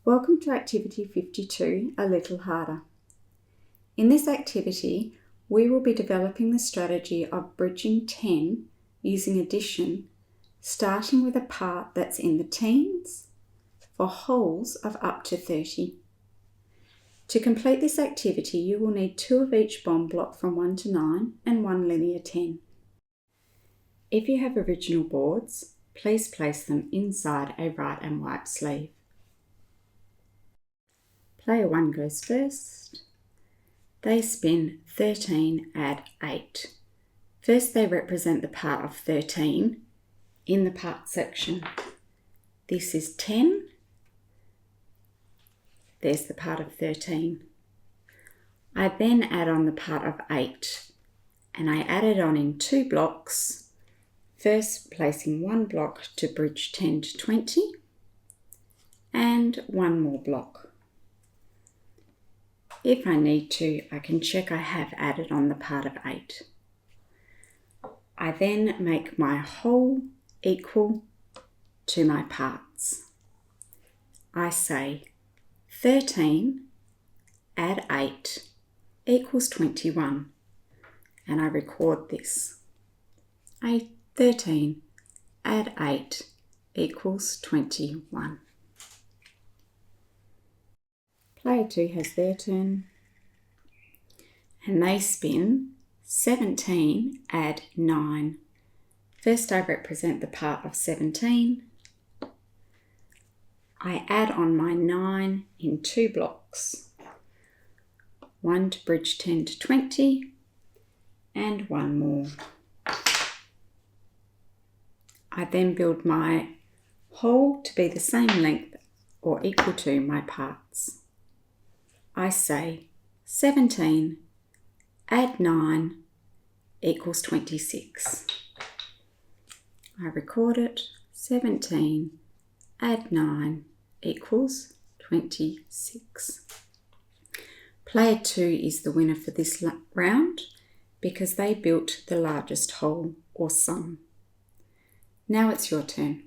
Welcome to Activity 52, A Little Harder. In this activity, we will be developing the strategy of bridging 10 using addition, starting with a part that's in the teens for wholes of up to 30. To complete this activity, you will need 2 of each bond block from 1 to 9 and 1 linear 10. If you have original boards, please place them inside a right and white sleeve. Player 1 goes first. They spin 13, add 8. First they represent the part of 13 in the part section. This is 10. There's the part of 13. I then add on the part of 8, and I add it on in 2 blocks, first placing 1 block to bridge 10 to 20 and 1 more block. If I need to, I can check I have added on the part of 8. I then make my whole equal to my parts. I say 13 add 8 equals 21, and I record this. 13 add 8 equals 21. Player 2 has their turn, and they spin 17, add 9. First I represent the part of 17. I add on my 9 in 2 blocks, 1 to bridge 10 to 20 and 1 more. I then build my whole to be the same length or equal to my parts. I say 17 add 9 equals 26. I record it. 17 add 9 equals 26. Player 2 is the winner for this round because they built the largest whole or sum. Now it's your turn.